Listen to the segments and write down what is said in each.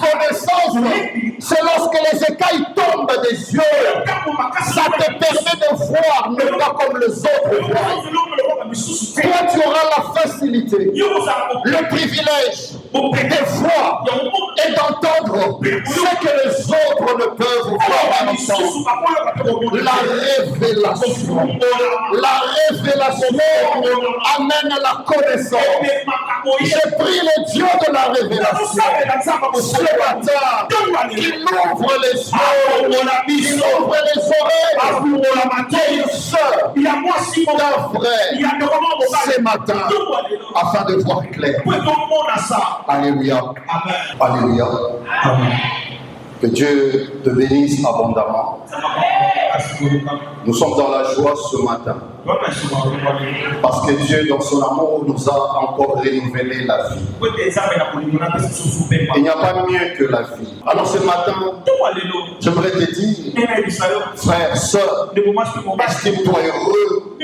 connaissance, c'est lorsque les écailles tombent des yeux, ça te permet de voir, ne pas comme les autres voient. Toi, tu auras la facilité, le privilège de voir et d'entendre ce que les autres ne peuvent voir en entendre. La révélation amène la connaissance. J'ai pris le Dieu de la révélation ce matin. Il ouvre les yeux, il ouvre les oreilles, qu'il seul d'un frère ce matin afin de voir clair. Alléluia. Alléluia. Amen. Que Dieu te bénisse abondamment. Nous sommes dans la joie ce matin. Parce que Dieu, dans son amour, nous a encore renouvelé la vie. Il n'y a pas mieux que la vie. Alors ce matin, j'aimerais te dire, frère, sœur, estime-toi heureux.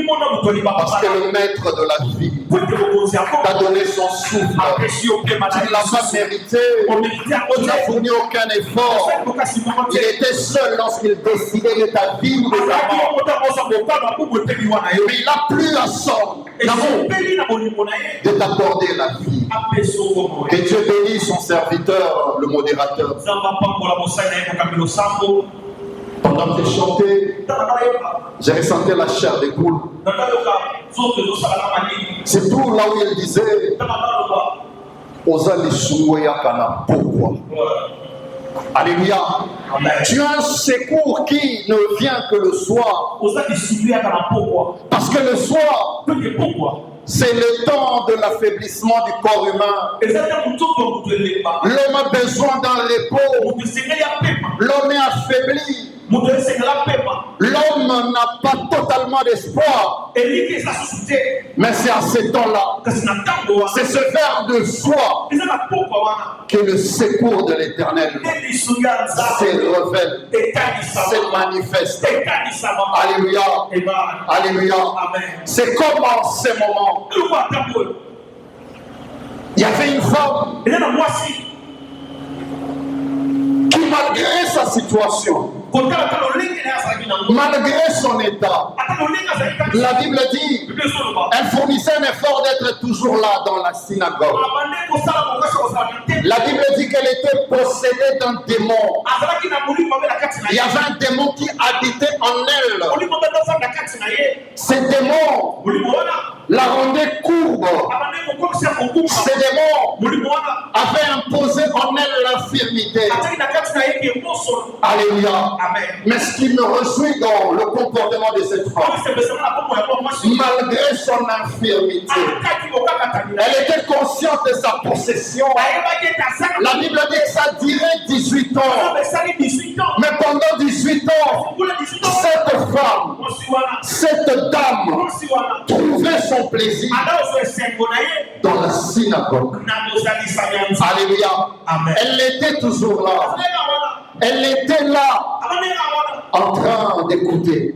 Parce que le maître de la vie t'a donné son souffle. Tu ne l'as pas mérité. Tu n'as fourni aucun effort. Il était seul lorsqu'il décidait de ta vie ou de ta mort. Mais il a plu à son amour de t'accorder la vie. Que Dieu bénisse son serviteur, le modérateur. Pendant que je chantais, j'ai ressenti la chair des poules. C'est tout là où il disait pourquoi. Alléluia. Tu as un secours qui ne vient que le soir. Parce que le soir, c'est le temps de l'affaiblissement du corps humain. L'homme a besoin d'un repos. L'homme est affaibli. L'homme n'a pas totalement d'espoir. Mais c'est à ce temps-là, c'est ce vers de foi que le secours de l'Éternel se révèle, se manifeste. Alléluia. Alléluia. C'est comme en ce moment, il y avait une femme qui, malgré sa situation, malgré son état, la Bible dit, elle fournissait un effort d'être toujours là dans la synagogue. La Bible dit qu'elle était possédée d'un démon. Il y avait un démon qui habitait en elle. Ce démon la rendait courbe. Ce démon avait imposé en elle l'infirmité. Alléluia. Mais ce qui me réjouit dans le comportement de cette femme, malgré son infirmité, elle était consciente de sa possession. La Bible dit que ça dirait 18 ans. Mais pendant 18 ans, cette femme, cette dame, trouvait son plaisir dans la synagogue. Alléluia. Elle était toujours là. Elle était là en train d'écouter.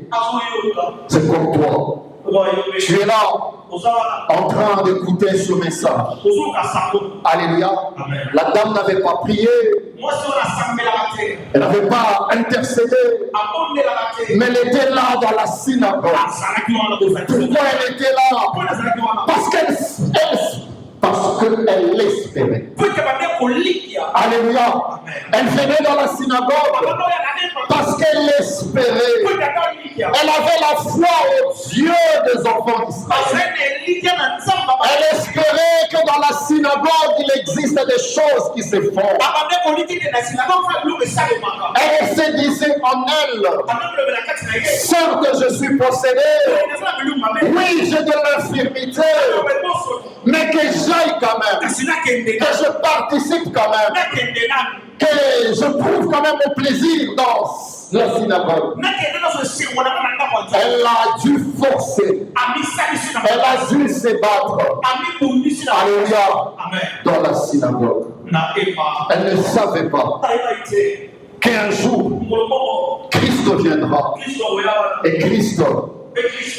C'est comme toi. Tu es là en train d'écouter ce message. Alléluia. La dame n'avait pas prié. Elle n'avait pas intercédé. Mais elle était là dans la synagogue. Pourquoi elle était là? Parce qu'elle l'espérait. Alléluia. Elle venait dans la synagogue parce qu'elle l'espérait. Elle avait la foi au Dieu des enfants d'Israël. Elle espérait que dans la synagogue il existe des choses qui se font. Elle se disait en elle, certes je suis possédée, oui j'ai de l'infirmité, mais que j'aille quand même, que je participe quand même, que je trouve quand même mon plaisir dans la synagogue. Elle a dû forcer, elle a dû se battre. Alléluia. Dans la synagogue. Elle ne savait pas qu'un jour Christ viendra et Christ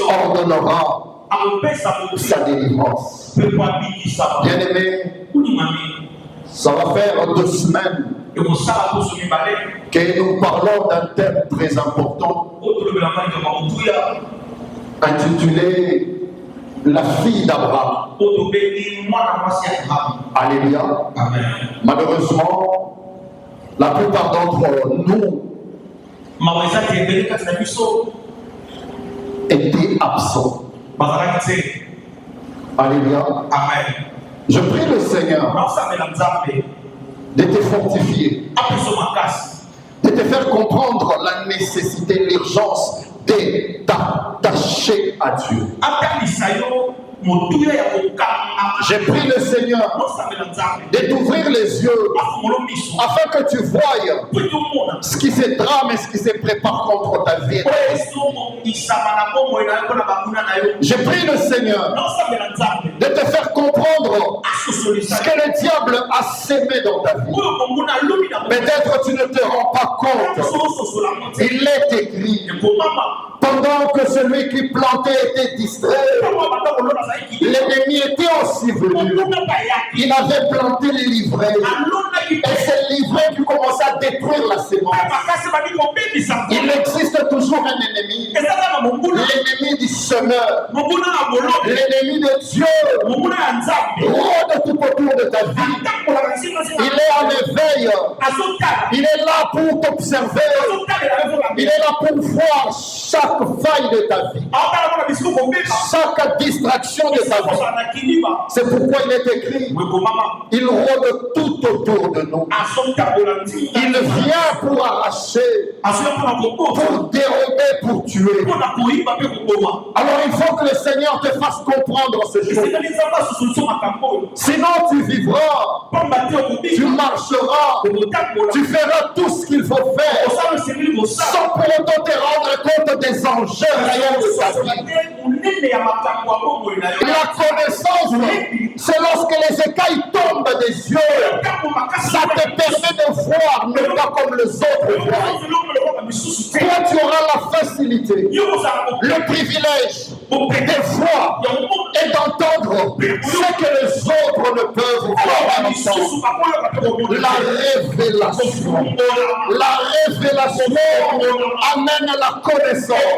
ordonnera sa délivrance. Bien-aimé, ça va faire 2 semaines que nous parlons d'un thème très important intitulé La fille d'Abraham. Alléluia. Malheureusement, la plupart d'entre nous étaient absents. Alléluia. Je prie le Seigneur de te fortifier, de te faire comprendre la nécessité, l'urgence de t'attacher à Dieu. J'ai prié le Seigneur de t'ouvrir les yeux afin que tu voies ce qui se trame et ce qui se prépare contre ta vie. J'ai prié le Seigneur de te faire comprendre ce que le diable a sémé dans ta vie. Peut-être tu ne te rends pas compte. Il est écrit, pendant que celui qui plantait était distrait, l'ennemi était aussi venu. Il avait planté les livrets. Et c'est le livret qui commençait à détruire la sémence. Il existe toujours un ennemi. L'ennemi du semeur. L'ennemi de Dieu. Rôde tout autour de ta vie. Il est en éveil. Il est là pour t'observer. Il est là pour voir chaque faille de ta vie. Chaque distraction de ta vie. C'est pourquoi il est écrit, il rôde tout autour de nous. Il vient pour arracher, pour dérober, pour tuer. Alors il faut que le Seigneur te fasse comprendre ce jour. Sinon tu vivras, tu marcheras, tu feras tout ce qu'il faut faire sans pour autant te rendre compte des enjeux réels de ta vie. La connaissance, c'est lorsque les écailles tombent des yeux, ça te permet de voir, ne pas comme les autres voient. Toi, tu auras la facilité, le privilège de voir et d'entendre ce que les autres ne peuvent voir en entendre. La révélation amène la connaissance.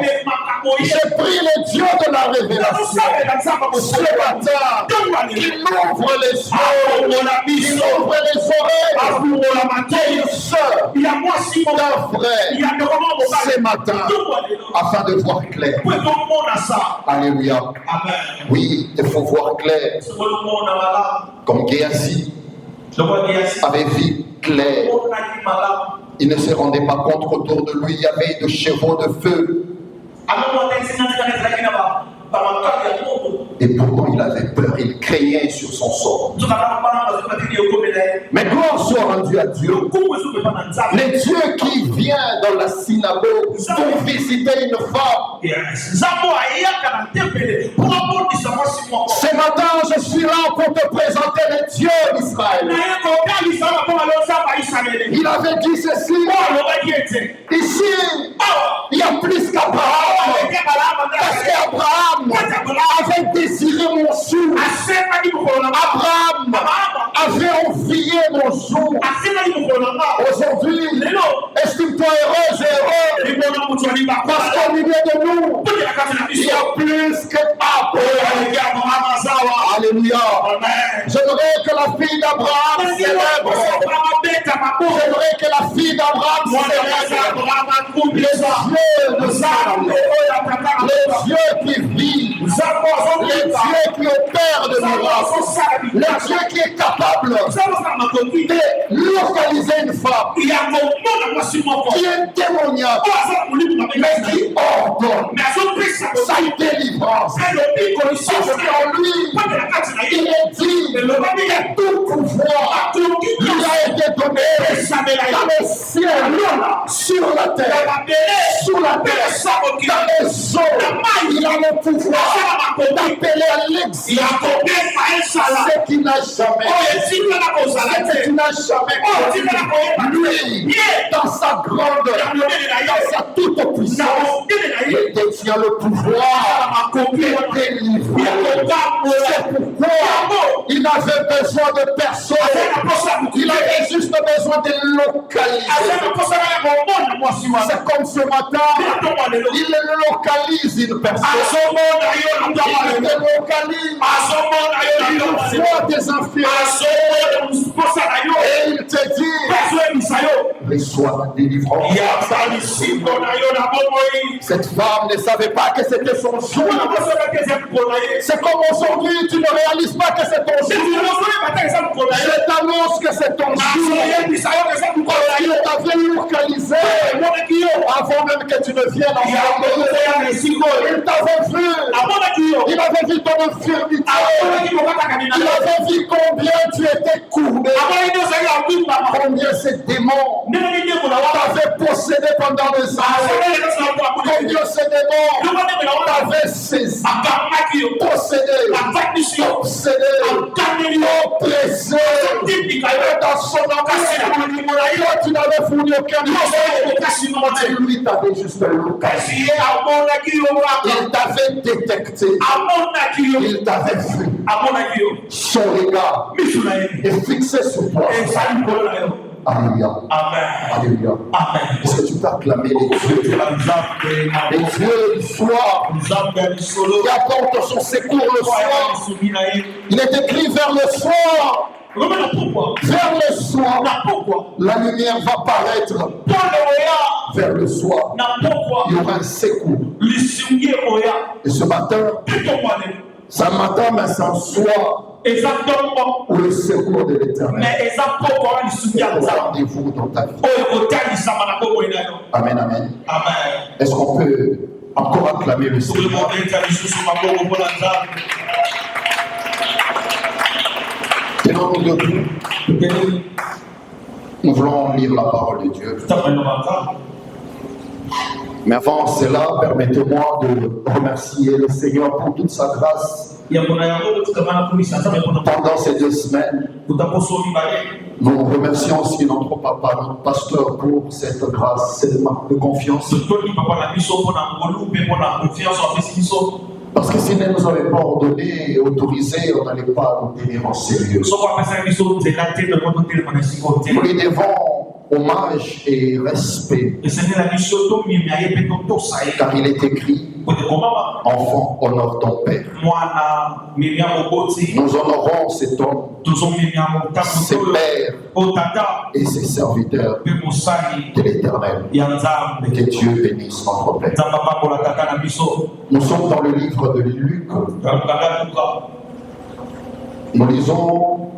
J'ai pris le Dieu de la révélation. Ce matin, il ouvre les yeux, il ouvre les oreilles, il sort d'un frère ce matin afin de voir clair. Alléluia. Oui, il faut voir clair. Comme Géasi avait vu clair. Il ne se rendait pas compte qu'autour de lui il y avait de chevaux de feu. Et pourtant il avait peur, il craignait sur son sort. Mais gloire soit rendue à Dieu. Les dieux qui vient dans la synagogue pour visiter une femme. Ce matin, je suis là pour te présenter le Dieu d'Israël. Il avait dit ceci. Ici, il y a plus qu'Abraham. Parce qu'Abraham avait désiré mon jour. Abraham avait envié mon jour. Aujourd'hui, estime-toi heureuse et heureux. Parce qu'au milieu de nous, il y a plus qu'Abraham. Alléluia. J'aimerais que la fille d'Abraham célèbre. J'aimerais que la fille d'Abraham célèbre. Les yeux de Sam, les yeux qui vivent, les yeux qui opèrent de miracles, le Dieu qui est capable de localiser une femme qui est démoniaque, mais qui ordonne sa délivrance. Parce qu'en lui, il est dit que tout pouvoir lui a été donné dans les cieux, sur la terre, sous la terre, dans les eaux. Il a le pouvoir d'appeler à l'exil ce qui n'a jamais lui, dans sa grande, dans sa toute puissance, il détient le pouvoir de délivrer. C'est pourquoi il n'avait besoin de personne. Il avait juste besoin de localiser. C'est comme ce matin, il localise une personne. Il localise. Il voit des infirmiers. Et il te dit, reçois la délivrance. Cette femme ne savait pas que c'était son jour. C'est comme aujourd'hui, tu ne réalises pas que c'est ton jour. Je t'annonce que c'est ton jour. Il t'avait localisé avant même que tu ne viennes en France. Il t'avait vu. Il avait vu ton infirmité. Il avait vu combien tu étais courbé. Combien ces démons t'avaient possédé pendant des années. Combien ces démons t'avaient saisi, possédé, obsédé, oppressé. Dans son amour, toi tu n'avais fourni aucun effort. Lui t'avait juste localisé. Il t'avait détecté. Il t'avait vu. Son regard est fixé sur toi. Alléluia. Amen. Alléluia. Amen. Est-ce que tu peux acclamer les dieux? Les dieux du soir qui apportent son secours le soir. Il est écrit vers le soir. Vers le soir, la lumière va paraître. Vers le soir, il y aura un secours. Et ce matin, c'est un matin, mais c'est un soir. Exactement. Pour le secours de l'Éternel. Mais exactement, rendez-vous dans ta vie. Amen, amen. Amen. Est-ce qu'on peut encore acclamer le Seigneur? Tenons-nous debout. Nous voulons lire la parole de Dieu. Mais avant cela, permettez-moi de remercier le Seigneur pour toute sa grâce. Pendant ces 2 semaines, nous remercions aussi notre papa, notre pasteur pour cette grâce, cette marque de confiance. Parce que s'il ne nous avait pas ordonné et autorisé, on n'allait pas nous tenir en sérieux. Nous lui devons hommage et respect. Car il est écrit, enfant, honore ton père. Nous honorons cet homme, ses pères et ses serviteurs de l'Éternel. Que Dieu bénisse notre père. Nous sommes dans le livre de Luc. Nous lisons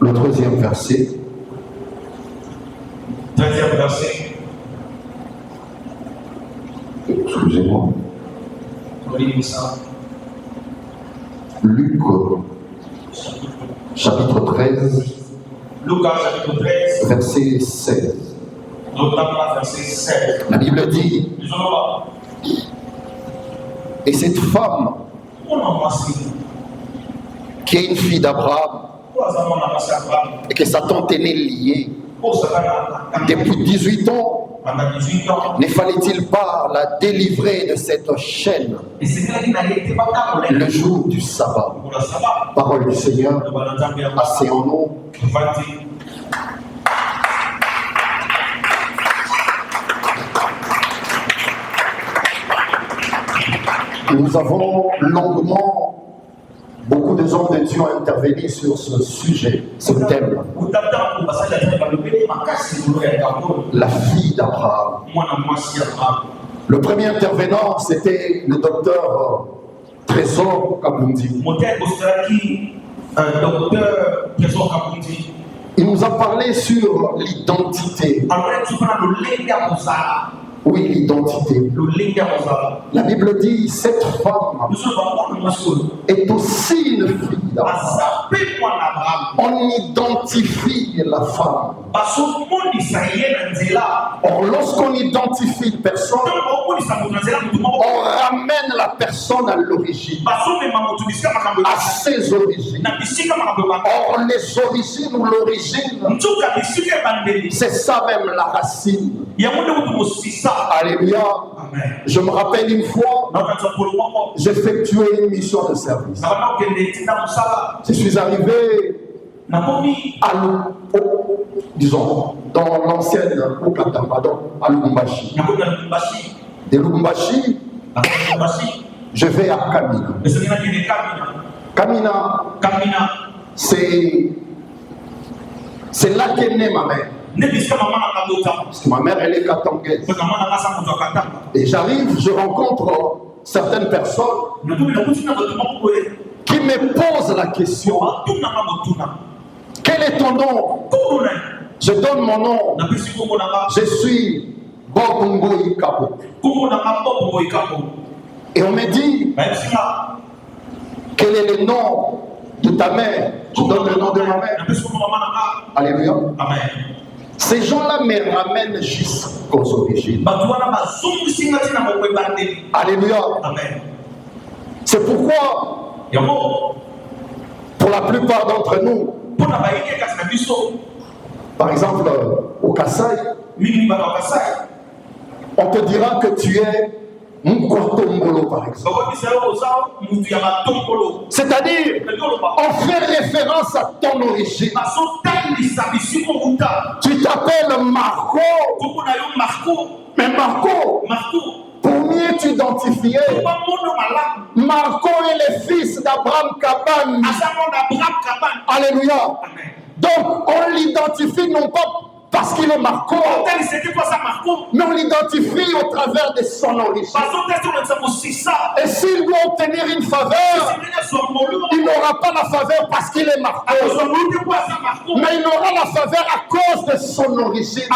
le 13e verset. 13e verset. Excusez-moi. Luc, chapitre 13. Lucas, chapitre 13. Verset 16. La Bible dit, et cette femme, qui est une fille d'Abraham, et que sa tante aînée liée, depuis 18 ans, ne fallait-il pas la délivrer de cette chaîne le jour du sabbat? Parole du Seigneur, asseyons-nous. Nous avons longuement, beaucoup de hommes de Dieu ont intervenu sur ce sujet, ce thème. La fille d'Abraham. Le premier intervenant, c'était le docteur Trésor Kabundi. Il nous a parlé sur l'identité. Oui, l'identité. La Bible dit, cette femme est aussi une fille d'Abraham. On identifie la femme. Or, lorsqu'on identifie une personne, on ramène la personne à l'origine, à ses origines. Or, les origines ou l'origine, c'est ça même la racine. Alléluia. Amen. Je me rappelle une fois, j'effectuais une mission de service. Je suis arrivé disons, dans l'ancienne Okata, pardon, à Lubumbashi. De Lubumbashi, je vais à Kamina. Kamina, c'est là qu'est née ma mère. Parce que ma mère, elle est katangaise. Et j'arrive, je rencontre certaines personnes qui me posent la question: quel est ton nom? Je donne mon nom. Je suis Bobungo Ikapo. Et on me dit: quel est le nom de ta mère? Je donne le nom de ma mère. Alléluia. Amen. Ces gens-là me ramènent jusqu'aux origines. Alléluia. Amen. C'est pourquoi, pour la plupart d'entre nous, par exemple au Kassai, on te dira que tu es Mkwatomolo, par exemple. C'est-à-dire, on fait référence à ton origine. Tu t'appelles Marco. Mais Marco, pour mieux t'identifier, Marco est le fils d'Abraham Kaban. Alléluia. Donc, on l'identifie non pas parce qu'il est Marco, mais on l'identifie au travers de son origine. Et s'il doit obtenir une faveur, il n'aura pas la faveur parce qu'il est Marco, mais il aura la faveur à cause de son origine.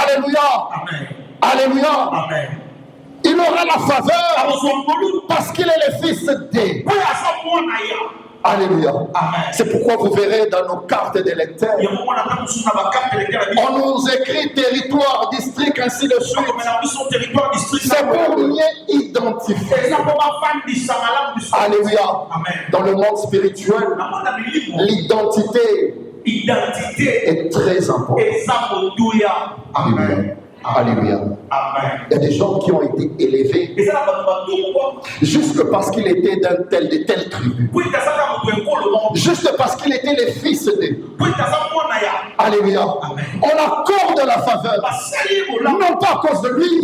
Alléluia. Alléluia. Il aura la faveur parce qu'il est le fils de. Alléluia. C'est pourquoi vous verrez dans nos cartes d'électeurs, on nous écrit territoire, district, ainsi de suite. C'est pour mieux identifier. Alléluia. Dans le monde spirituel, l'identité est très importante. Amen. Alléluia. Il y a des gens qui ont été élevés juste parce qu'il était d'un tel de telle tribu, juste parce qu'il était le fils de. Alléluia. On accorde la faveur non pas à cause de lui,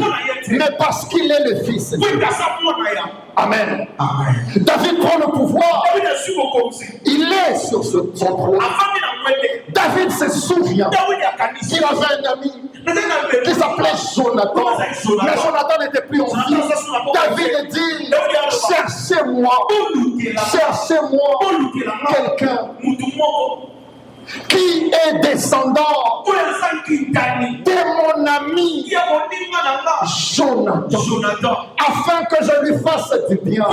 mais parce qu'il est le fils de. Amen. David prend le pouvoir. Il est sur son trône. David se souvient qu'il avait un ami qui s'appelait Jonathan. Mais Jonathan n'était plus en vie. David dit: cherchez-moi quelqu'un qui est descendant de mon ami Jonathan, afin que je lui fasse du bien.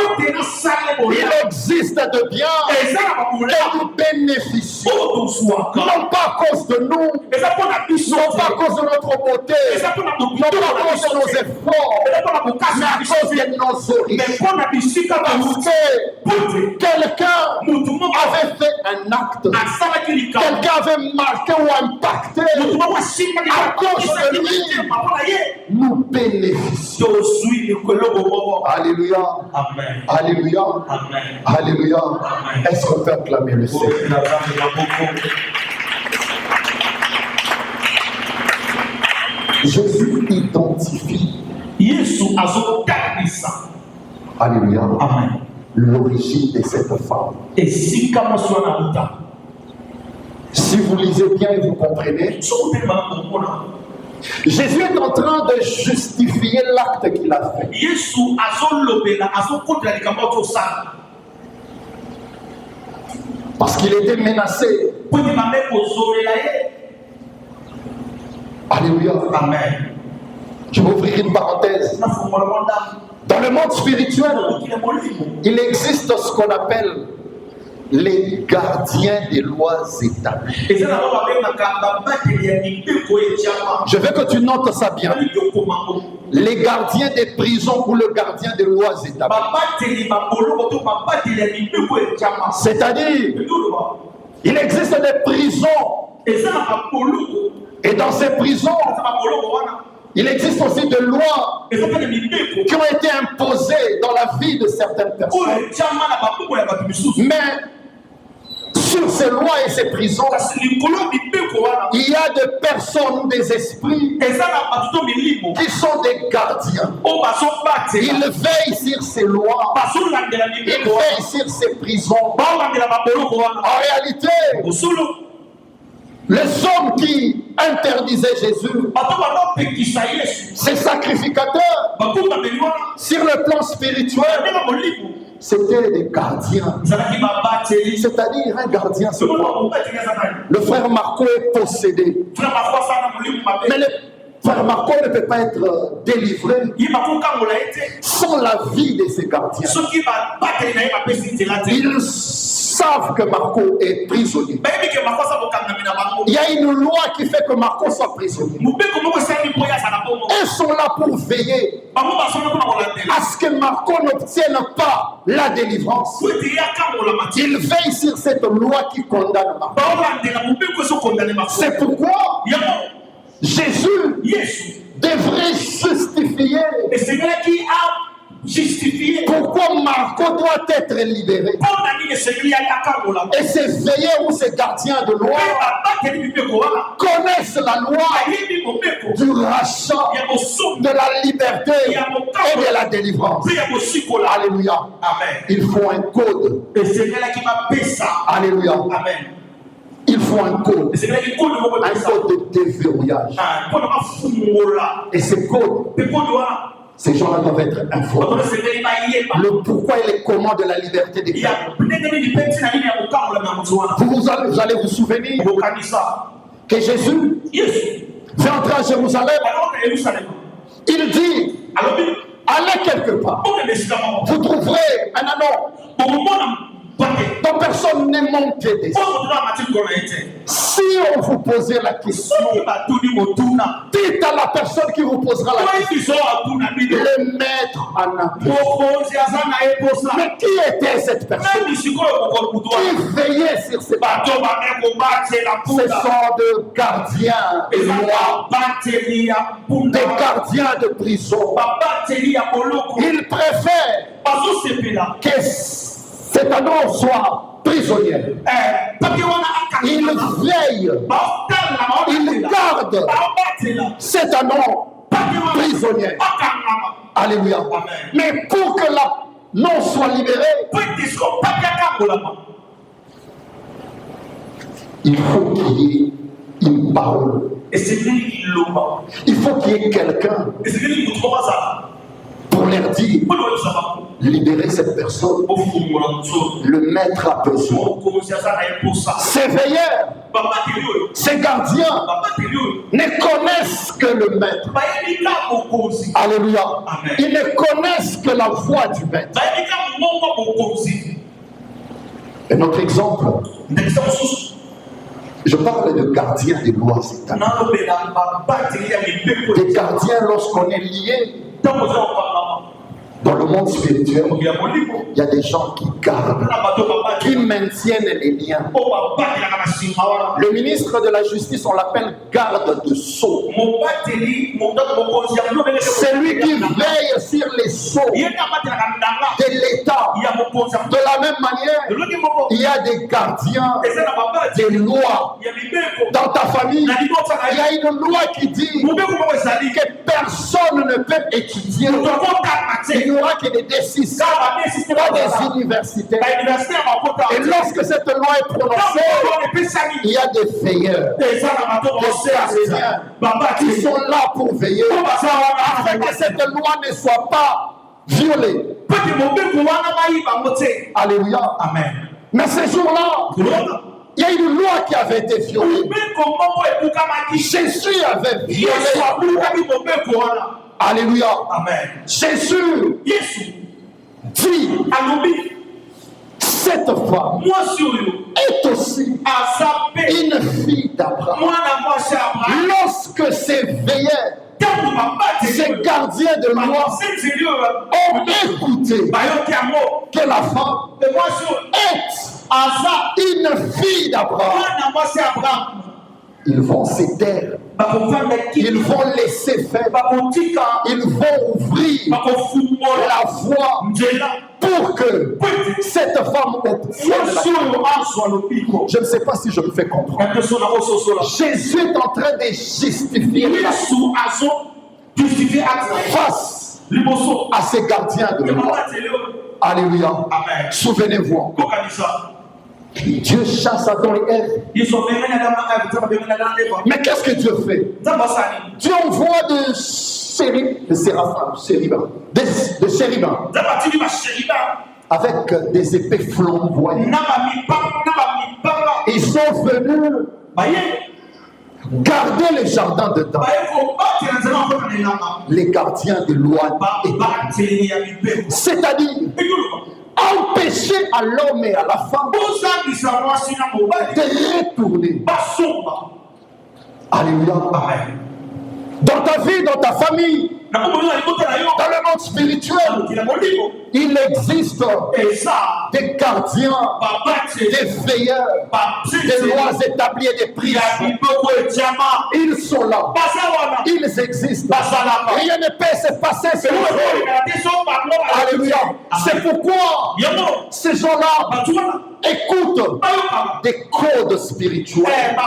Il existe de bien et nous bénéficions, non pas à cause de nous, non pas à cause de notre beauté, non pas à cause de nos efforts, mais à cause de nos origines. Parce que quelqu'un avait fait un acte, quelqu'un avait marqué ou impacté, à cause de lui, nous bénéficions. Alléluia. Amen. Alléluia. Amen. Alléluia. Est-ce qu'on peut acclamer le Seigneur? Jésus identifie. Alléluia. Amen. L'origine de cette femme. Si vous lisez bien et vous comprenez, Jésus est en train de justifier l'acte qu'il a fait. Parce qu'il était menacé. Alléluia. Amen. Je vais ouvrir une parenthèse. Dans le monde spirituel, il existe ce qu'on appelle les gardiens des lois établies. Je veux que tu notes ça bien. Les gardiens des prisons ou le gardien des lois établies. C'est-à-dire, il existe des prisons. Et dans ces prisons, il existe aussi des lois qui ont été imposées dans la vie de certaines personnes. Mais sur ces lois et ces prisons, il y a des personnes, des esprits qui sont des gardiens. Ils veillent sur ces lois. Ils veillent sur ces prisons. En réalité, les hommes qui interdisaient Jésus, ces sacrificateurs, sur le plan spirituel, c'était des gardiens. C'est-à-dire un gardien, c'est quoi? Le frère Marco est possédé. Mais le frère Marco ne peut pas être délivré sans la vie de ses gardiens. Ils savent que Marco est prisonnier. Il y a une loi qui fait que Marco soit prisonnier. Ils sont là pour veiller à ce que Marco n'obtienne pas la délivrance. Ils veillent sur cette loi qui condamne Marco. C'est pourquoi Jésus devrait justifier pourquoi Marco doit être libéré. Et ces veilleurs ou ces gardiens de loi connaissent la loi du rachat, de la liberté et de la délivrance. Alléluia. Il faut un code. Alléluia. Il faut un code de déverrouillage. Et ces codes, ces gens-là doivent être informés. Le pourquoi et les comment de la liberté des femmes. Vous allez vous souvenir que Jésus fait entrer à Jérusalem. Il dit, allez quelque part. Vous trouverez un anneau dont personne n'est monté dessus. Si on vous posait la question, dites à la personne qui vous posera la question, le maître en a. Mais qui était cette personne qui veillait sur ces bateaux? Ce sont des gardiens de loi, des gardiens de prison. Ils préfèrent que cet anneau soit prisonnier. Il veille, il garde cet anneau prisonnier. Alléluia. Mais pour que l'anneau soit libéré, il faut qu'il y ait une parole. Il faut qu'il y ait quelqu'un pour leur dire, libérer cette personne. Le maître a besoin. Ces veilleurs, ces gardiens ne connaissent que le maître. Alléluia. Ils ne connaissent que la voix du maître. Un autre exemple. Je parle de gardiens des lois. Des gardiens lorsqu'on est lié. Dans le monde spirituel, il y a des gens qui gardent, qui maintiennent les liens. Le ministre de la Justice, on l'appelle garde de sceaux. C'est lui qui veille sur les sceaux de l'État. De la même manière, il y a des gardiens des lois. Dans ta famille, il y a une loi qui dit que personne ne peut étudier. Il n'y aura que des D6, pas des universités. Et lorsque cette loi est prononcée, il y a des veilleurs, des gardiens qui sont là pour veiller afin que cette loi ne soit pas violée. Alléluia. Amen. Mais ces jours-là, il y a une loi qui avait été violée. Jésus avait violé la loi. Alléluia. Amen. Jésus dit, cette femme est aussi une fille d'Abraham. Lorsque ces veilleurs, ces gardiens de loi ont écouté que la femme est une fille d'Abraham, ils vont se taire. Ils vont laisser faire. Ils vont ouvrir la voie pour que cette femme obtienne la grâce. Je ne sais pas si je me fais comprendre. Jésus est en train de justifier face à ces gardiens de loi. Alléluia. Souvenez-vous. Dieu chasse Adam et Ève. Mais qu'est-ce que Dieu fait? Dieu envoie de chérubins avec des épées flamboyantes. Ils sont venus garder les jardins dedans. Les gardiens de loi. C'est-à-dire empêcher à l'homme et à la femme de retourner. Alléluia. Dans ta vie, dans ta famille, dans le monde spirituel, il existe des gardiens, des veilleurs, des lois établies et des prières. Ils sont là. Ils existent. Rien ne peut se passer sans eux. Alléluia. C'est pourquoi ces gens-là écoutent des codes spirituels.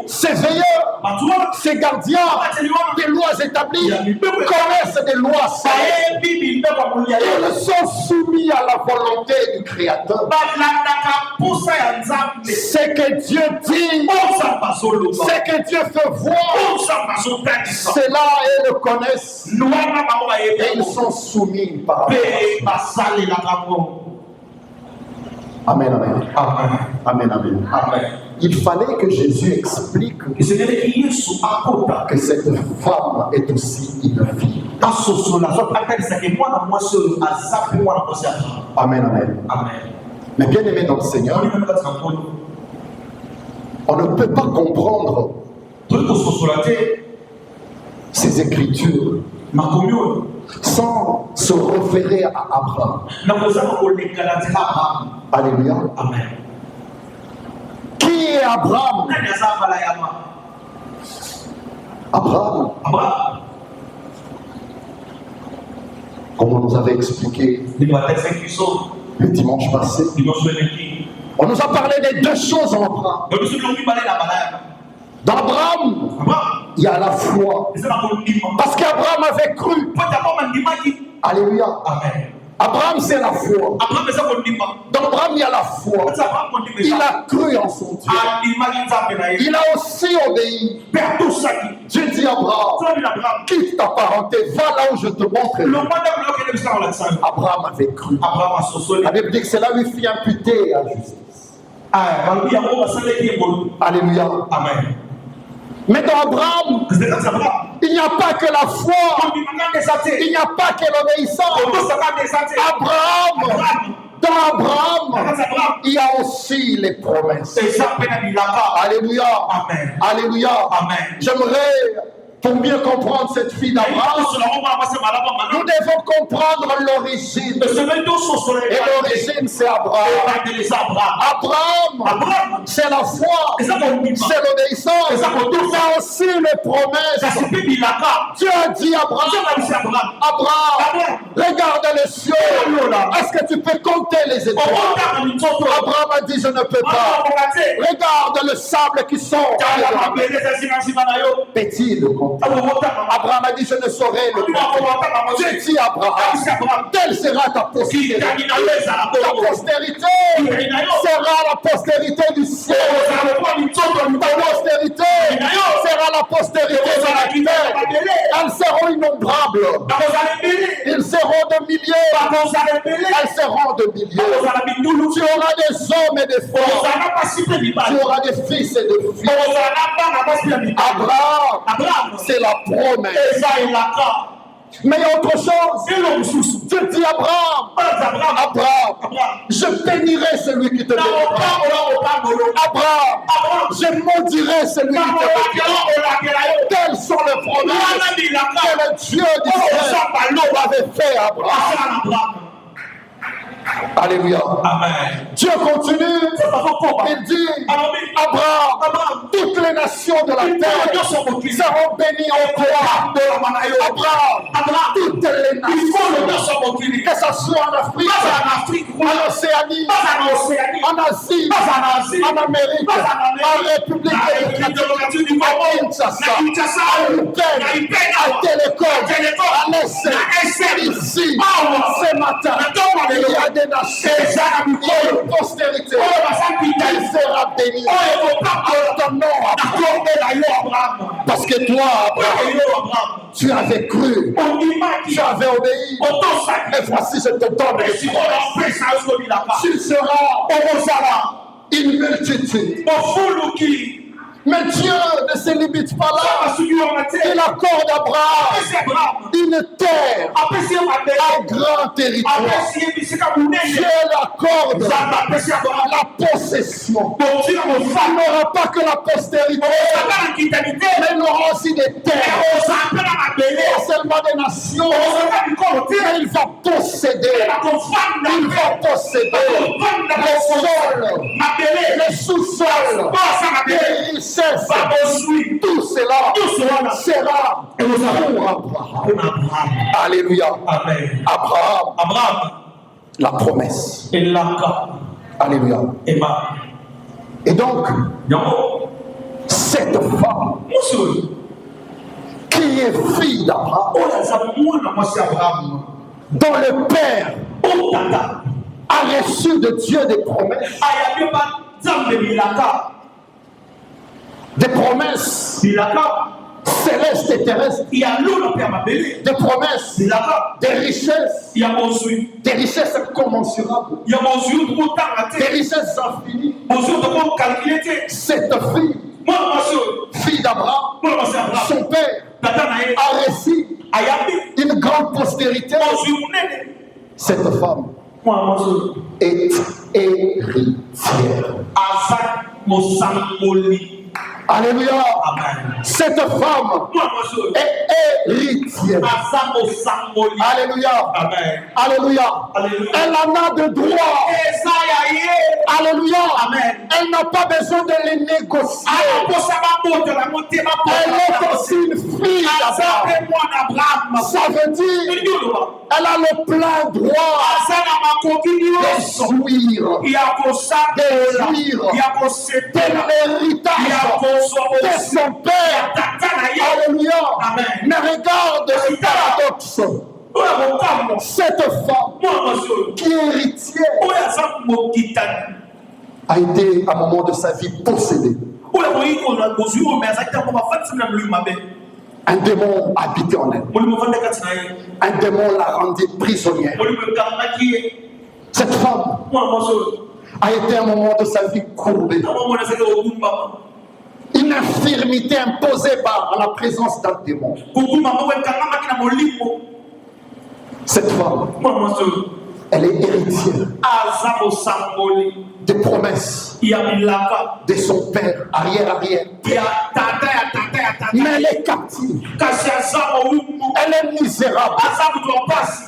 Ces veilleurs, ces gardiens des lois établies connaissent des lois saintes. Ils sont soumis à la volonté du Créateur. Ce que Dieu dit, ce que Dieu fait voir, c'est là ils le connaissent. Et ils sont soumis par Amen, amen. Amen, amen. Amen. Il fallait que Jésus explique que cette femme est aussi une fille. Amen, amen. Amen. Mais bien aimé dans le Seigneur, on ne peut pas comprendre ces écritures sans se référer à Abraham. Alléluia. Amen. Qui est Abraham? Abraham. Comme on nous avait expliqué le dimanche passé, on nous a parlé des deux choses en Abraham. Dans Abraham, il y a la foi. Parce qu'Abraham avait cru. Alléluia. Amen. Abraham, c'est la foi. Dans Abraham, il y a la foi. Il a cru en son Dieu. Il a aussi obéi. Dieu dit à Abraham, quitte ta parenté, va là où je te montre. Abraham avait cru. La Bible dit que cela lui fit imputer à justice. Alléluia. Amen. Mais dans Abraham, il n'y a pas que la foi, il n'y a pas que l'obéissance. Dans Abraham, il y a aussi les promesses. Alléluia. Amen. Alléluia. Amen. J'aimerais, pour mieux comprendre cette fille d'Abraham, nous devons comprendre l'origine. Et l'origine, c'est Abraham. Abraham, c'est la foi, c'est l'obéissance, mais aussi les promesses. Dieu a dit à Abraham, Abraham, regarde les cieux. Est-ce que tu peux compter les étoiles? Abraham a dit, je ne peux pas. Regarde le sable qui sort. Peut-il le compter? Abraham a dit, je ne saurais le compter. Dieu dit à Abraham, telle sera ta postérité. Ta postérité sera la postérité du ciel. Ta postérité sera la postérité de la terre. Elles seront innombrables. Ils seront de milliers. Elles seront de milliers. Tu auras des hommes et des femmes. Tu auras des fils et des filles. Abraham, c'est la promesse. Mais il y a autre chose. Dieu dit à Abraham, je bénirai celui qui te bénira. Abraham, je maudirai celui qui te bénira. Telles sont les promesses que le Dieu d'Israël avait fait à Abraham. Alléluia. Amen. Dieu continue. Il dit, Abraham, toutes les nations de la terre seront bénies en toi. Abraham, toutes les nations, que ce soit en Afrique, en Océanie, en Asie, en Amérique, en République démocratique, à Kinshasa, à Ukraine, à Télécom, à l'Est, ici, ce matin, il y a des nations, il y a une postérité, elle sera bénie en ton nom, parce que toi, Abraham, tu avais cru, tu avais obéi, et voici je te donne les promesses. Tu seras une multitude. Mais Dieu ne se limite pas là. Il accorde à Abraham une terre, un grand territoire. Dieu l'accorde la possession. Il n'aura pas que la postérité, mais il aura aussi des terres. Pas seulement des nations, mais il va posséder. Il va posséder le sol, le sous-sol, les richesses. Tout cela sera pour Abraham. Alléluia. Amen. Abraham, la promesse. Alléluia. Et donc, cette femme qui est fille d'Abraham, dont le père a reçu de Dieu des promesses. Des promesses célestes et terrestres, des promesses, des richesses inccommensurables, des richesses infinies. Cette fille d'Abraham, son père a reçu une grande postérité. Cette femme est héritière. Alléluia. Amen. Cette femme est héritière. Alléluia. Amen. Alléluia. Alléluia. Elle en a de droit. Alléluia. Amen. Elle n'a pas besoin de les négocier. Elle est aussi une fille d'Abraham. Ça veut dire elle a le plein droit de l'héritage de son père. Alléluia. Mais regarde le paradoxe. Cette femme qui est héritière a été à un moment de sa vie possédée. Un démon habitait en elle. Un démon l'a rendue prisonnière. Cette femme a été à un moment de sa vie courbée. Une infirmité imposée par la présence d'un démon. Cette femme, elle est héritière des promesses de son père, arrière. Mais elle est captive. Elle est misérable.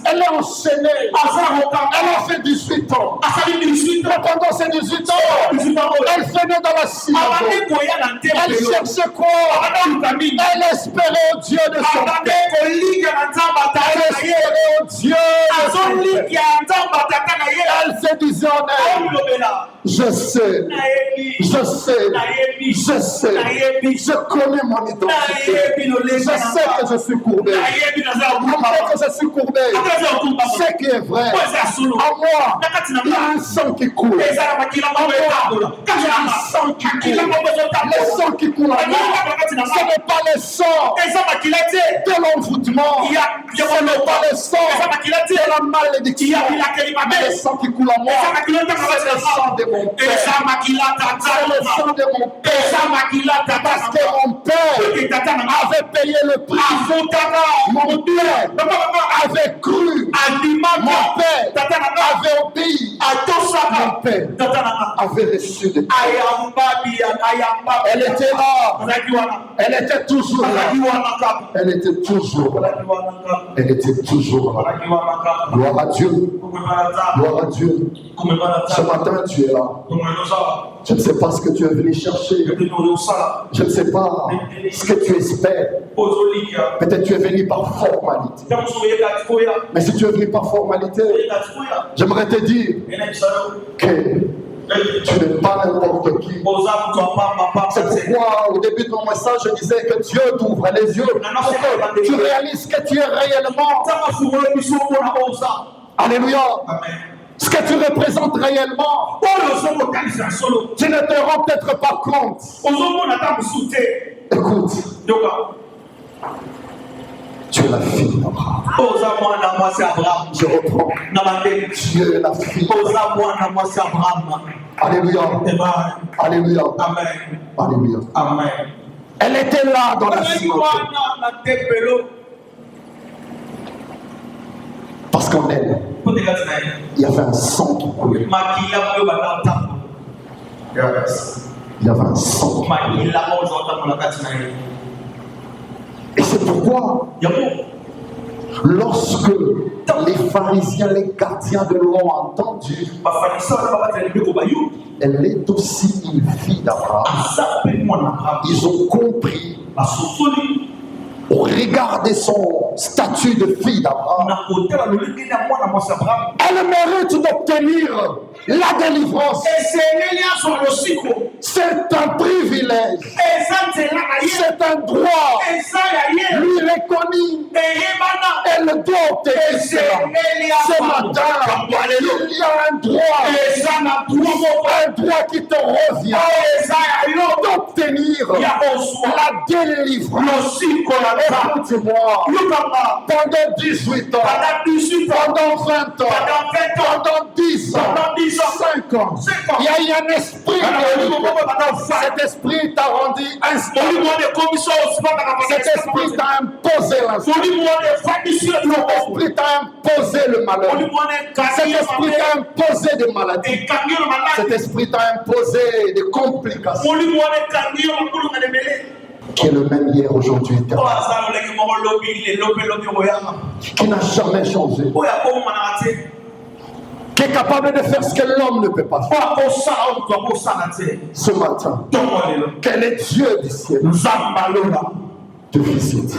Elle est enchaînée. Elle a fait 18 ans. Et pendant ces 18 ans, elle venait dans la synagogue. Elle cherchait quoi? Elle espérait au Dieu de son père. Elle espérait au Dieu de son père. Elle se disait en elle, je sais, je connais mon identité, je sais que je suis courbé, ce qui est vrai, en moi, il y a un sang qui coule, en moi, il y a un sang qui coule, le sang qui coule en moi, ce n'est pas le sang de l'envoûtement, ce n'est pas le sang de la malédiction, mais le sang qui coule en moi, c'est le sang de mon père. C'est le sang de mon père. Parce que mon père avait avait payé le prix. Mon père avait cru. Mon père avait obéi. Mon père avait reçu de Dieu. Elle était là. Elle était toujours là. Elle était toujours là. Elle était toujours là. Gloire à Dieu. Gloire à Dieu. Ce matin, tu es là. Je ne sais pas ce que tu es venu chercher. Je ne sais pas ce que tu espères. Peut-être tu es venu par formalité. Mais si tu es venu par formalité, j'aimerais te dire que tu n'es pas n'importe qui. C'est pourquoi au début de mon message je disais que Dieu t'ouvre les yeux pour que tu réalises que tu es réellement. Alléluia. Ce que tu représentes réellement. Tu ne te rends peut-être pas compte. Écoute. Tu es la fille d'Abraham. Je reprends. Tu es la fille d'Abraham. Alléluia. Alléluia. Alléluia. Amen. Elle était là dans la synagogue. Parce qu'en elle, il y avait un sang qui coulait. Il y avait un sang. Et c'est pourquoi, lorsque les pharisiens, les gardiens de l'ont entendu, elle est aussi une fille d'Abraham. Ils ont compris, au regard de son statut de fille d'Abraham, elle mérite d'obtenir la délivrance. C'est un privilège. C'est un droit lui reconnu. Elle doit obtenir cela. Ce matin, il y a un droit qui te revient d'obtenir la délivrance. Écoute-moi, pendant 18 ans, pendant 20 ans, pendant 10 ans, 5 ans, il y a eu un esprit. Cet esprit t'a rendu instable. Cet esprit t'a imposé l'instant. Cet esprit t'a imposé le malheur. Cet esprit t'a imposé des maladies. Cet esprit t'a imposé des complications. Qui est le même hier, aujourd'hui, qui n'a jamais changé, qui est capable de faire ce que l'homme ne peut pas faire. Ce matin, quel est Dieu du ciel te visite.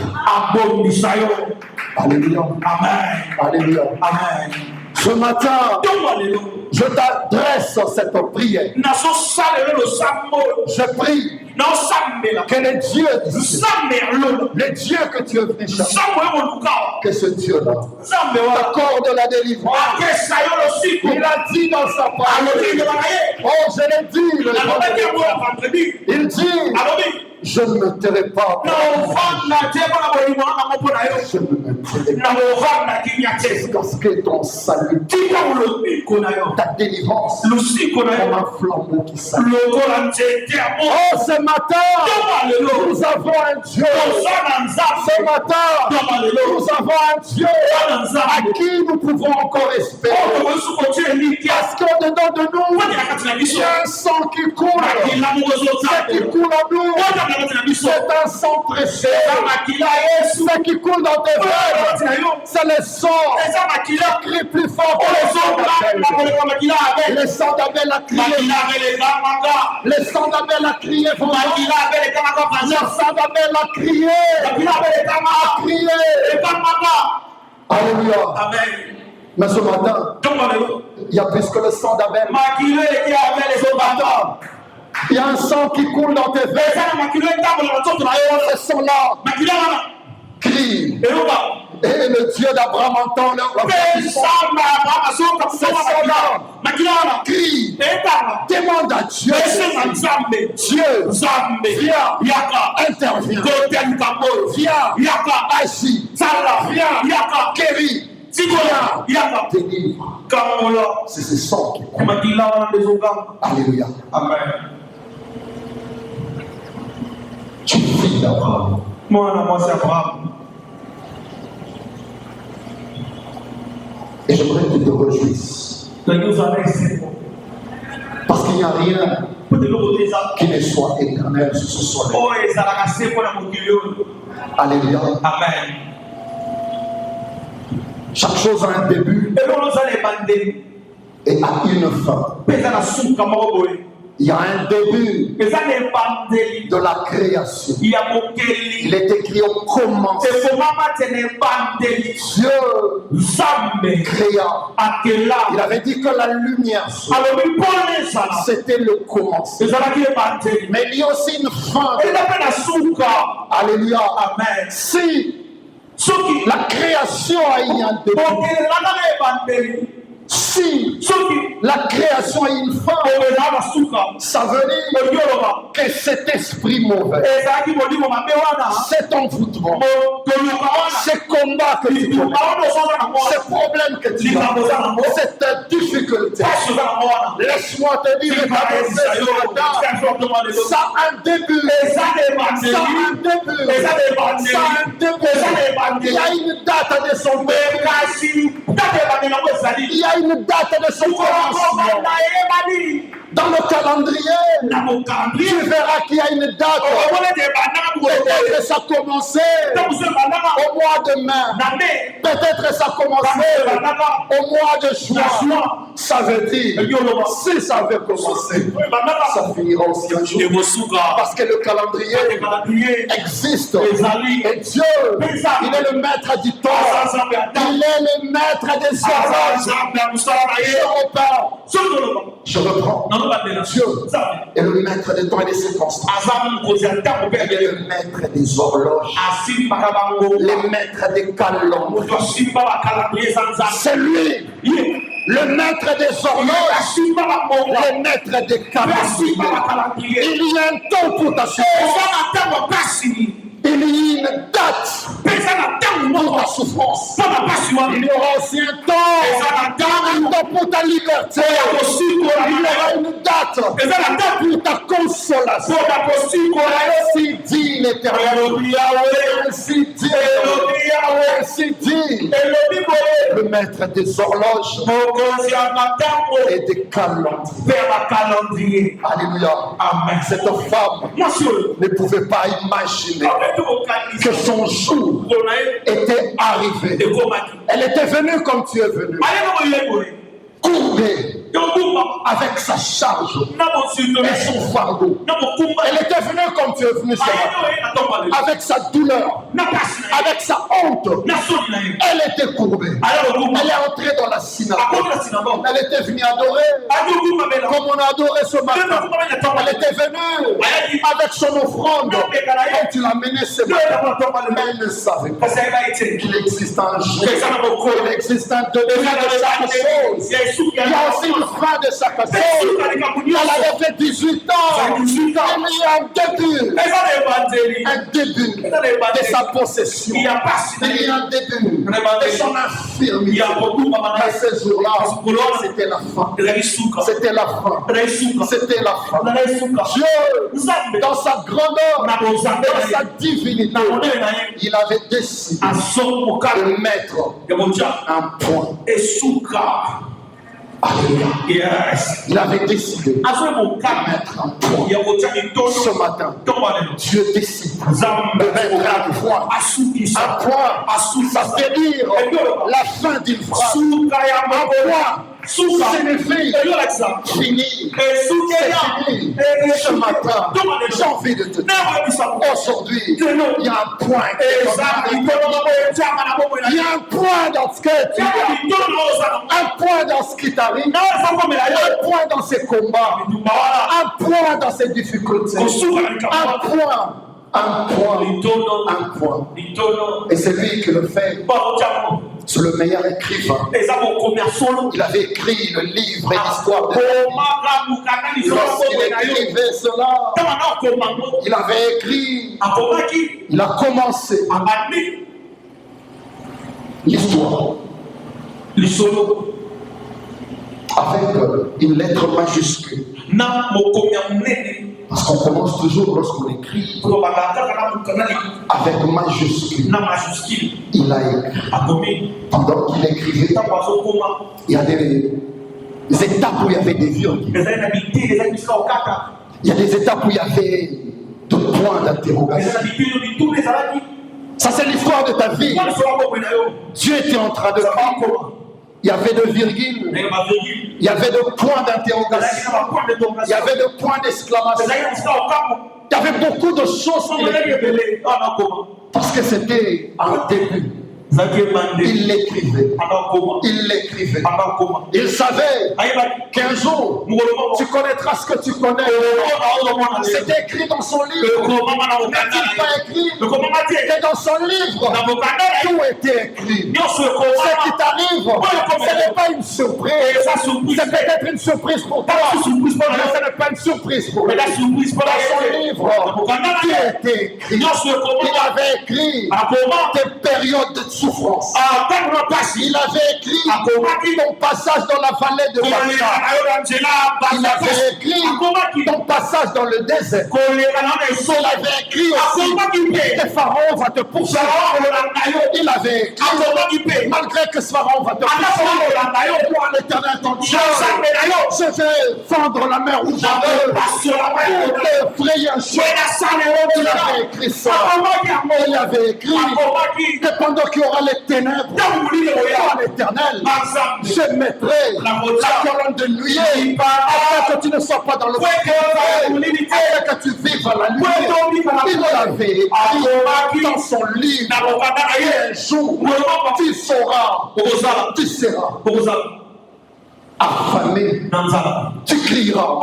Alléluia. Amen. Alléluia. Amen. Ce matin, je t'adresse cette prière. Je prie que le Dieu du ciel, le Dieu que tu es venu chercher, que ce Dieu-là t'accorde la délivrance. Il a dit dans sa parole, oh je l'ai dit le vendredi, il dit, je ne me tairai pas. Je ne me tairai pas. Parce que ton salut, ta délivrance, comme un flambeau qui s'allume. Oh, ce matin, nous avons un Dieu. Ce matin, nous avons un Dieu à qui nous pouvons encore espérer. Parce qu'au-dedans de nous, il y a un sang qui coule. Ce qui coule en nous, c'est un sang précieux. Ce qui coule dans tes veines, c'est le sang qui crie plus fort que le sang d'Abel. Le sang d'Abel a crié. Le sang d'Abel a crié. Le sang d'Abel a crié. Alléluia. Amen. Mais ce matin, il y a plus que le sang d'Abel. Ce matin, il y a un sang qui coule dans tes veines. Ce sang-là crie. Et le Dieu d'Abraham entend leur ce sang-là crie. Demande à Dieu. Dieu, viens, intervient. Viens, agis. Viens, guéris. Viens, délivre. C'est ce sang qui coule. Alléluia. Amen. Tu es fille d'Abraham. Moi, c'est Abraham. Et j'aimerais que tu te réjouisses. Parce qu'il n'y a rien qui ne soit éternel sur ce soleil. Alléluia. Amen. Chaque chose a un début et a une fin. Il y a un début de la création. Il est écrit au commencement. Dieu créa. Il avait dit que la lumière, c'était le commencement. Mais il y a aussi une fin. Alléluia. Amen. Si la création a eu un début, si la création a une fin, ça veut dire que cet esprit mauvais, cet envoûtement, ces combats que tu connais, ces problèmes que tu as, cette difficulté, laisse-moi te dire, ça a un début, ça a un début, ça a un début. Il y a une date de son début. Il y a une date de son commencement. Dans le calendrier, tu verras qu'il y a une date. Peut-être que ça a commencé au mois de mai. Peut-être que ça a commencé au mois de juin. Ça veut dire, si ça avait commencé, ça finira aussi un jour. Parce que le calendrier existe. Et Dieu, il est le maître du temps. Il est le maître des horloges. Je reprends. Dieu est le maître des temps et des circonstances. Il est le maître des horloges. Le maître des calendes. C'est lui. Le maître des horloges, le maître des calendriers. Il y a un temps pour ta souffrance. Il y a une date pour ta souffrance. Il y aura aussi un temps pour ta liberté. Il y aura une date pour ta consolation. Ainsi dit l'Éternel. Ainsi dit le maître des horloges et des calendriers. Alléluia. Amen. Cette femme ne pouvait pas imaginer que son jour était arrivé. Elle était venue comme tu es venu, courbée avec sa charge et son fardeau. Elle était venue comme tu es venu ce matin, avec sa douleur, avec sa honte. Elle était courbée. Elle est entrée dans la synagogue. Elle était venue adorer comme on a adoré ce matin. Elle était venue avec son offrande quand tu l'as menée ce matin. Mais elle ne savait pas qu'il existe un jour, qu'il existe un début de chaque chose. Il y a aussi une fin de chaque chose. Elle avait fait 18 ans. Il y a un début de sa possession. Il y a un début de son infirmité. Mais ce jour-là, c'était la fin. C'était la fin. C'était la fin. Dieu, dans sa grandeur, dans sa divinité, il avait décidé de mettre un point. Alléluia. Yes. Il avait décidé de mettre un point. Ce matin, Dieu décide de mettre un point. Un point, ça veut dire la fin d'une phrase. Un point signifie fini. C'est fini. Ce matin, j'ai envie de te dire, aujourd'hui, il y a un point. Il y a un point dans ce que tu as. Un point dans ce qui t'arrive. Un point dans ces combats. Un point dans ces difficultés. Un point. Et c'est lui qui le fait. C'est le meilleur écrivain. Il avait écrit le livre et l'histoire de lorsqu'il écrivait cela, il avait écrit, il a commencé l'histoire avec une lettre majuscule. Parce qu'on commence toujours lorsqu'on écrit avec avec majuscule. Il a écrit. Pendant qu'il écrivait, il y a des étapes où il y avait des virgules. Il y a des étapes où il y avait de points d'interrogation. Ça, c'est l'histoire de ta vie. Dieu était en train de dire. Il y avait de virgules. Il y avait de points d'interrogation. Il y avait de points d'exclamation. Il y avait beaucoup de choses qu'il écrivait. Parce que c'était un début. Il l'écrivait. Il l'écrivait. Il savait qu'un jour, tu connaîtras ce que tu connais. C'était écrit dans son livre. N'est-il pas écrit que dans son livre, tout était écrit. Ce qui t'arrive, ce n'est pas une surprise. C'est peut-être une surprise pour toi. Mais ce n'est pas une surprise pour lui. Dans son livre, tout était écrit. Il avait écrit des périodes de souffrance. Il avait écrit ton passage dans la vallée de Baca. Il avait écrit ton passage dans le désert. Il avait écrit aussi que Pharaon va te poursuivre. Il avait écrit malgré que Pharaon va te poursuivre. Moi, l'Éternel ton Dieu, je vais fendre la mer rouge en deux pour te frayer un chemin. Il avait écrit ça. Il avait écrit que pendant qu'il y aura les ténèbres, toi l'Éternel, je mettrai la colonne de nuée afin que tu ne sois pas dans le afin que tu vives à la nuit. Il l'avait écrit dans son livre. Et un jour, tu seras affamé. Tu crieras.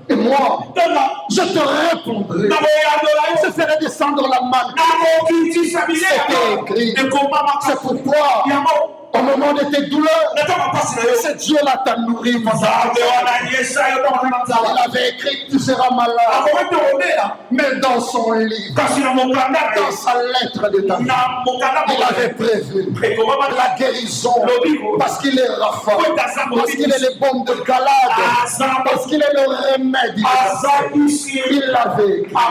Et moi, je te répondrai. Je ferai descendre la manne. C'était écrit. C'est pour toi. Au moment de tes douleurs, c'est Dieu là t'a nourri. Il avait écrit que tu seras malade. Mais dans son livre, dans sa lettre de ta vie, il avait prévu la guérison. Parce qu'il est Rapha, parce qu'il est le baume de Galade, parce qu'il est le remède. Il l'avait écrit.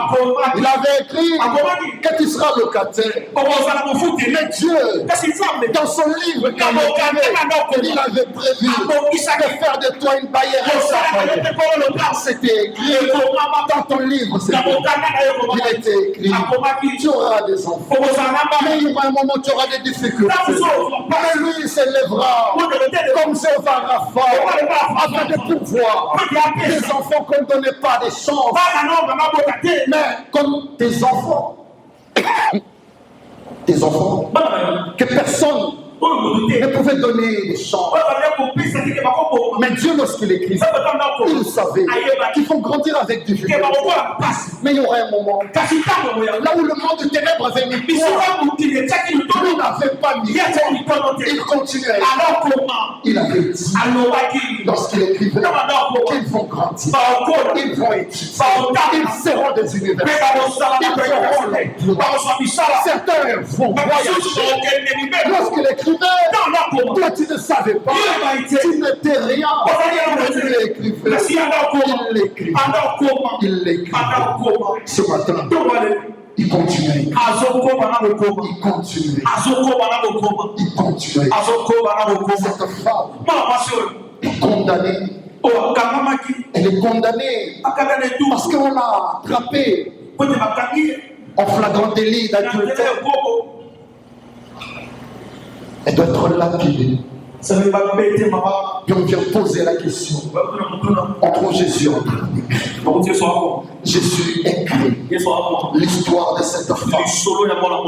Il avait écrit que tu seras locataire. Mais Dieu, dans son livre, il avait prévu de faire de toi une barrière. C'était écrit dans ton livre. Il était écrit. Tu auras des enfants. Mais il y aura un moment où tu auras des difficultés. Mais lui, il s'élèvera comme Jéhovah Rapha afin de pouvoir des enfants qu'on ne donnait pas des chances. Mais comme tes enfants, que personne ne pouvait donner des chances. Mais Dieu, lorsqu'il écrit, il savait qu'il faut grandir avec du jeu. Mais il y aurait un moment là où le monde de ténèbres avait mis toi, lui n'avait pas mis. Il continuait. Il avait dit, lorsqu'il écrivait, qu'ils vont grandir, ils vont étudier, ils seront des universités, ils feront l'emploi. Certains vont voyager. Lorsqu'il écrivait, toi tu ne savais pas, tu n'étais rien. Il l'écrivait. Il l'écrivait. Ce matin, il continuait. Il continuait. Cette femme est condamnée. Elle est condamnée parce qu'on l'a attrapée en flagrant délit d'adultère. Elle doit être lapidée. Et on vient poser la question. Entre Jésus Jésus écrit l'histoire de cette femme.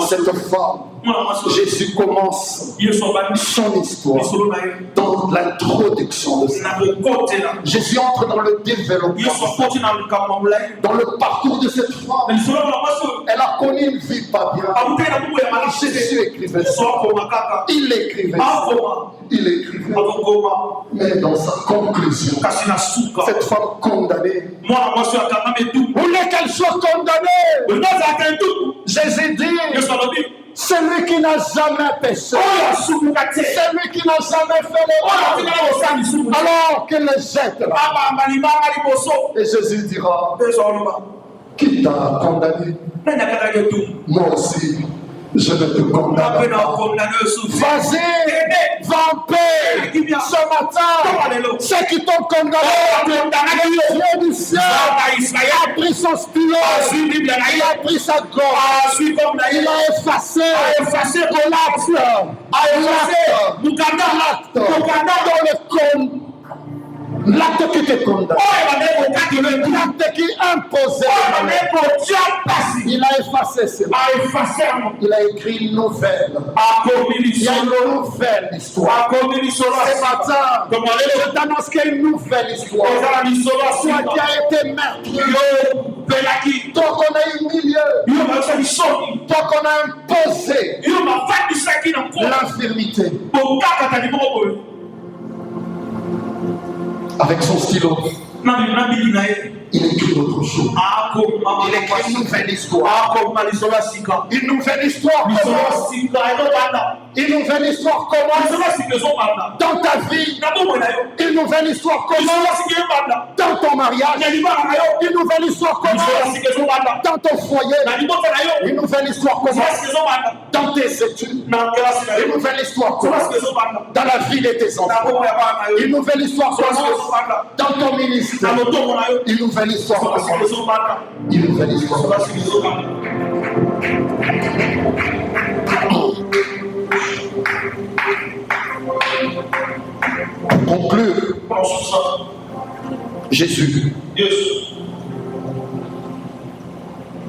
Cette femme, Jésus commence son histoire dans l'introduction de ça. Jésus entre dans le développement, dans le parcours de cette femme. Elle a connu une vie pas bien. Jésus écrivait ça. Il écrivait ça. Il écrivait. Mais dans sa conclusion, cette femme condamnée, vous voulez qu'elle soit condamnée? Jésus dit, celui qui n'a jamais péché, celui qui n'a jamais fait l'erreur, alors qu'il le jette là. Et Jésus dira, qui t'a condamné? Moi aussi, je ne te condamne pas. Vas-y, va en paix. Ce matin, ceux qui t'ont condamné, Dieu du ciel a pris son stylo, il a pris sa gomme, il a effacé l'acte qui te condamne, l'acte qui imposait, il a effacé cela. Il a écrit une nouvelle. Il y a une nouvelle histoire. Ce matin, je t'annonce qu'il y a une nouvelle histoire. Toi qui as été meurtrier, toi qu'on a humilié, toi qu'on a imposé l'infirmité. Avec son stylo, il écrit autre chose. Il écrit une nouvelle histoire. Une nouvelle histoire commence. Une nouvelle histoire commence dans ta vie. Une nouvelle histoire commence dans ton mariage. Une nouvelle histoire commence dans ton foyer. Une nouvelle histoire commence dans tes études. Une nouvelle histoire commence dans la vie de tes enfants. Une nouvelle histoire commence dans ton ministère. Une nouvelle histoire commence. Une nouvelle histoire commence. Pour conclure, Jésus,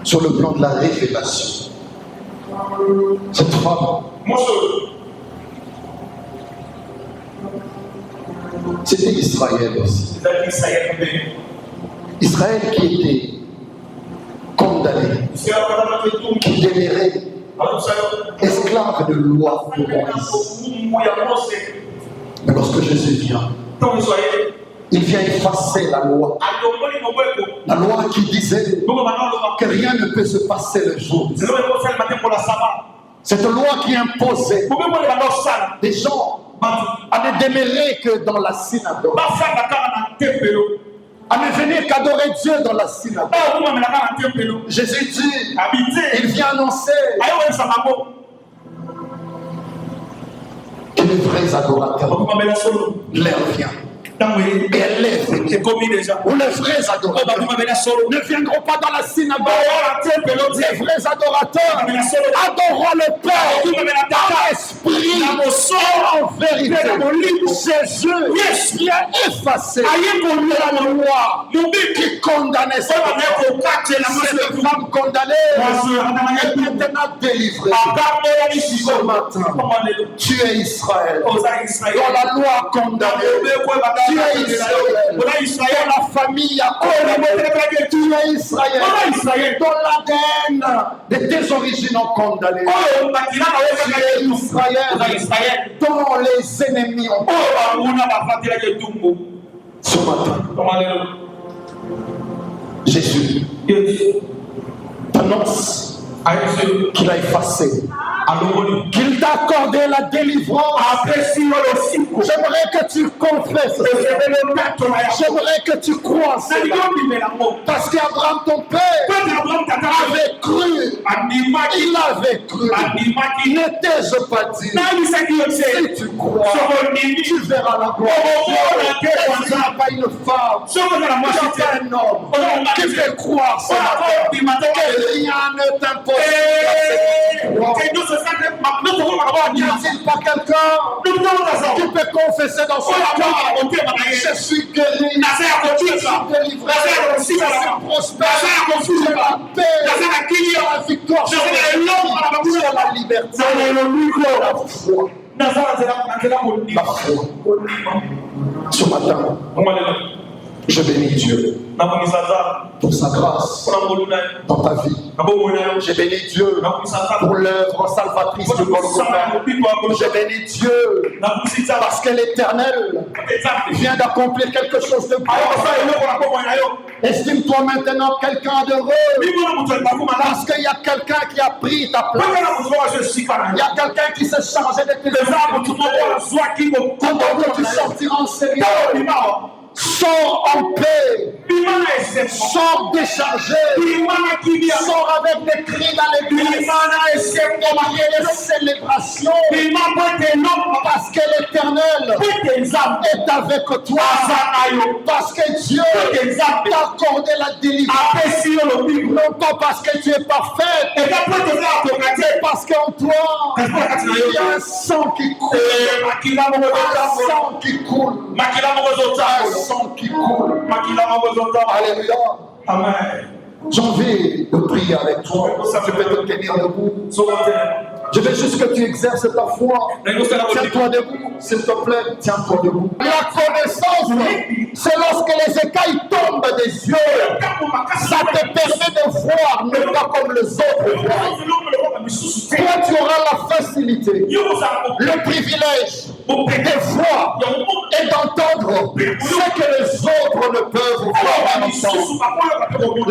sur le plan de la révélation, cette femme, c'était Israël aussi. Israël qui était condamné, qui demeurait esclave de loi de Moïse. Mais lorsque Jésus vient, il vient effacer la loi. La loi qui disait que rien ne peut se passer le jour. Cette loi qui imposait des gens à ne demeurer que dans la synagogue, à ne venir qu'adorer Dieu dans la synagogue. Jésus dit, il vient annoncer que les vrais adorateurs, l'air vient. Et elle est venue. Où les vrais adorateurs ne viendront pas dans la synagogue. Les vrais adorateurs adoreront le Père en esprit, en vérité. Jésus vient effacer la loi qui condamnait cette femme condamnée. Elle est maintenant délivrée. Ce matin, tu es Israël. Dans la loi condamnée. Tu es Israël. Dans la famille, tu es Israël. Dans l'ADN de tes origines condamnées. Tu es Israël. Dont les ennemis ont condamné. Ce matin, Jésus t'annonce qu'il a effacé, qu'il t'a accordé la délivrance. J'aimerais que tu confesses, j'aimerais que tu crois cela. Parce qu'Abraham, ton père, avait cru. Il avait cru. N'étais-je pas dit? Si tu crois, tu verras la gloire. Il n'y a pas une femme, il n'y a pas un homme qui peut croire cela. Que rien ne t'impose. Y a-t-il pas quelqu'un qui peut confesser dans son cœur: je suis guéri, je suis délivré, je suis prospère, j'ai la paix, j'ai la victoire, j'ai la liberté, la foi. Ce matin, je bénis Dieu pour sa grâce dans ta vie. Je bénis Dieu pour l'œuvre salvatrice de Golgotha. Je bénis Dieu parce que l'Éternel vient d'accomplir quelque chose de grand. Estime-toi maintenant quelqu'un d'heureux parce qu'il y a quelqu'un qui a pris ta place. Il y a quelqu'un qui s'est chargé de tes œuvres. Comment tu sortiras en sérieux? Sors en paix. Sors déchargé. Sors avec des cris dans l'église. Des célébrations. Parce que l'Éternel est avec toi. Parce que Dieu t'a accordé la délivrance. Non pas parce que tu es parfait. Parce qu'en toi, il y a un sang qui coule. Un sang qui coule. Un sang qui coule. Alléluia. Amen. J'ai envie de prier avec toi. Tu peux te tenir debout. Je veux juste que tu exerces ta foi. Tiens-toi debout, s'il te plaît. Tiens-toi debout. La connaissance, c'est lorsque les écailles tombent des yeux. Ça te permet de voir, mais pas comme les autres voient. Toi, tu auras la facilité, le privilège de voir et d'entendre ce que les autres ne peuvent voir en entendre.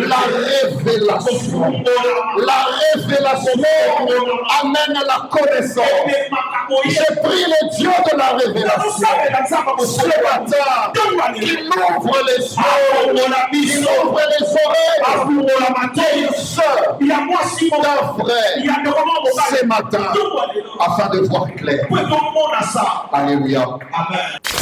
La révélation. La révélation amène la connaissance. J'ai pris le Dieu de la révélation. Ce matin, il ouvre les yeux, il ouvre les oreilles, il sort d'un vrai ce matin afin de voir clair. Alléluia. Amen.